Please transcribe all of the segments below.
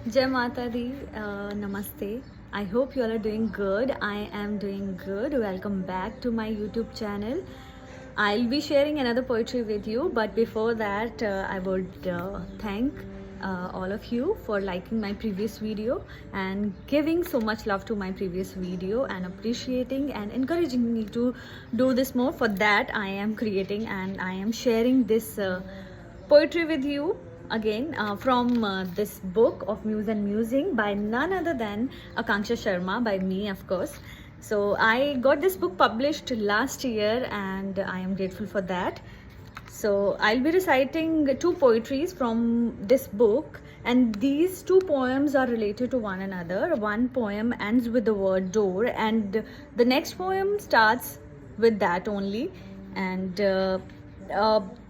Jai Mata Di, Namaste. I hope you all are doing good. I am doing good. Welcome back to my YouTube channel. I'll be sharing another poetry with you, but before that, I would thank all of you for liking my previous video and giving so much love to my previous video and appreciating and encouraging me to do this more. For that, I am creating and I am sharing this poetry with you again from this book of Muse and Musing by none other than Akanksha Sharma, by me, of course. So I got this book published last year and I am grateful for that. So I'll be reciting two poetries from this book, and these two poems are related to one another. One poem ends with the word door and the next poem starts with that only. And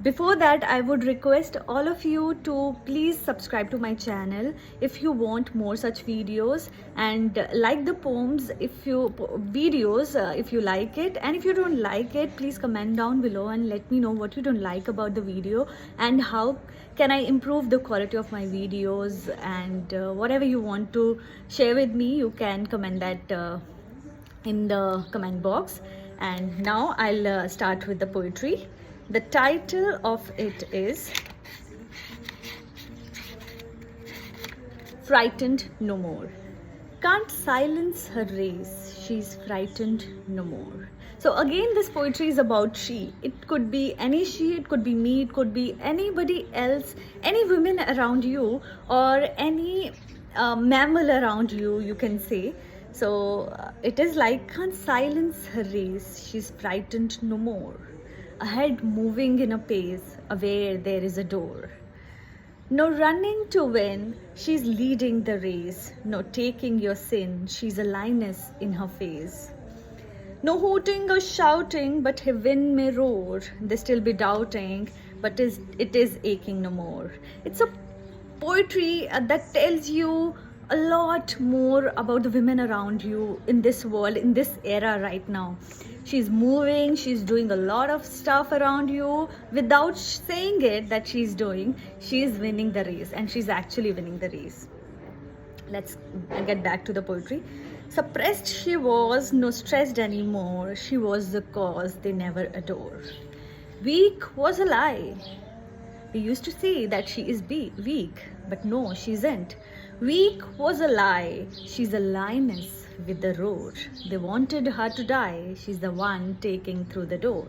before that, I would request all of you to please subscribe to my channel if you want more such videos, and like the poems if you videos if you like it, and if you don't like it, please comment down below and let me know what you don't like about the video and how can I improve the quality of my videos. And whatever you want to share with me, you can comment that in the comment box. And now I'll start with the poetry. The title of it is Frightened No More. Can't silence her race, she's frightened no more. So again, this poetry is about she. It could be any she, it could be me, it could be anybody else, any women around you, or any mammal around you, you can say. So it is like, can't silence her race, she's frightened no more. Ahead moving in a pace, aware there is a door. No running to win, she's leading the race. No taking your sin, she's a lioness in her face. No hooting or shouting, but heaven may roar. They still be doubting, but it is aching no more. It's a poetry that tells you a lot more about the women around you in this world, in this era right now. She's moving, she's doing a lot of stuff around you without saying it that she's doing. She's winning the race, and she's actually winning the race. Let's get back to the poetry. Suppressed she was, no stressed anymore. She was the cause they never adore. Weak was a lie. We used to say that she is weak, but no, she isn't. Weak was a lie. She's a lioness with the roar. They wanted her to die. She's the one taking through the door.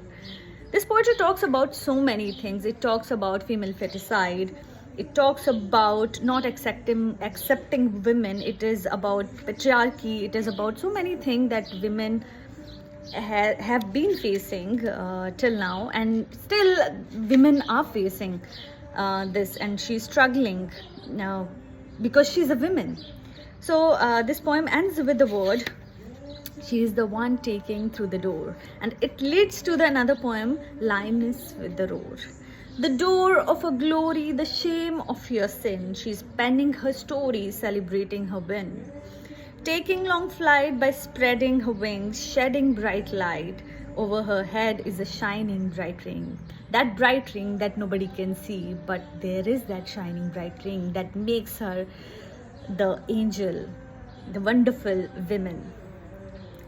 This poetry talks about so many things. It talks about female feticide. It talks about not accepting women. It is about patriarchy. It is about so many things that women have been facing till now, and still women are facing this, and she's struggling now because she's a woman. So this poem ends with the word she is the one taking through the door, and it leads to the another poem, lioness with the roar. The door of her glory, the shame of your sin, she's penning her story, celebrating her win. Taking long flight by spreading her wings, shedding bright light. Over her head is a shining bright ring. That bright ring that nobody can see, but there is that shining bright ring that makes her the angel, the wonderful woman.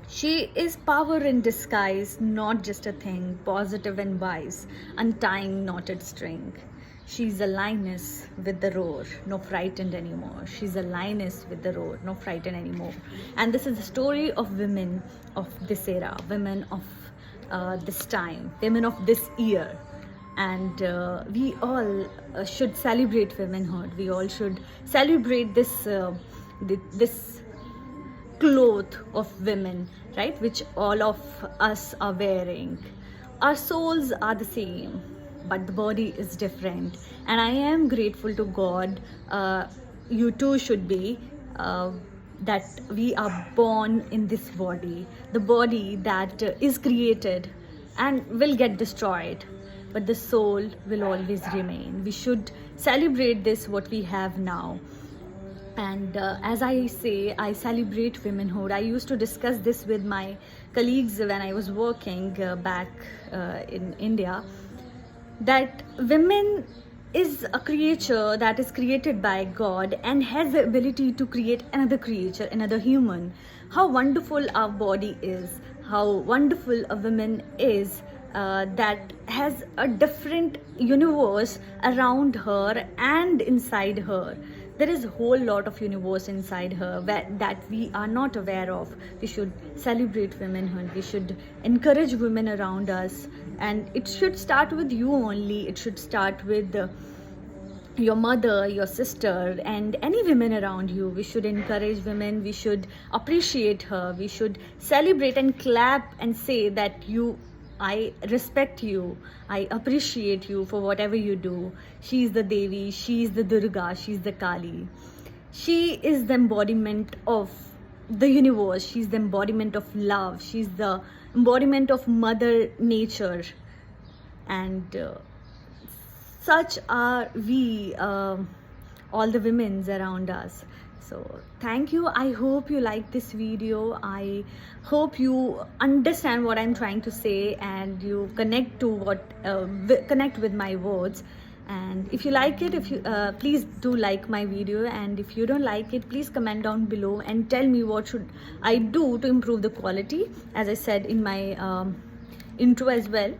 She is power in disguise, not just a thing, positive and wise, untying knotted string. She's a lioness with the roar, no frightened anymore. She's a lioness with the roar, no frightened anymore. And this is the story of women of this era, women of this time, women of this year. And we all should celebrate womanhood. We all should celebrate this this cloth of women, right, which all of us are wearing. Our souls are the same, but the body is different, and I am grateful to God, you too should be, that we are born in this body, the body that is created and will get destroyed, but the soul will always remain. We should celebrate this what we have now. And as I say, I celebrate womanhood. I used to discuss this with my colleagues when I was working back in India, that women is a creature that is created by God and has the ability to create another creature, another human. How wonderful our body is, how wonderful a woman is, that has a different universe around her and inside her. There is a whole lot of universe inside her that we are not aware of. We should celebrate womanhood. We should encourage women around us, and it should start with you only. It should start with your mother, your sister, and any women around you. We should encourage women. We should appreciate her. We should celebrate and clap and say that I respect you, I appreciate you for whatever you do. She's the Devi, she's the Durga, she's the Kali. She is the embodiment of the universe, she's the embodiment of love, she's the embodiment of Mother Nature. And such are we, all the women's around us. So thank you. I hope you like this video. I hope you understand what I'm trying to say and you connect to connect with my words. And if you like it, please do like my video, and if you don't like it, please comment down below and tell me what should I do to improve the quality, as I said in my intro as well.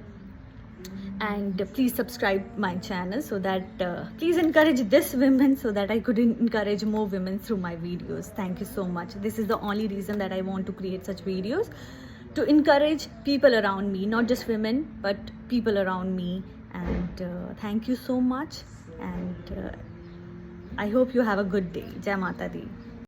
And please subscribe my channel, so that please encourage this women, so that I could encourage more women through my videos. Thank you so much. This is the only reason that I want to create such videos, to encourage people around me, not just women but people around me. And thank you so much, and I hope you have a good day. Jai Mata Di.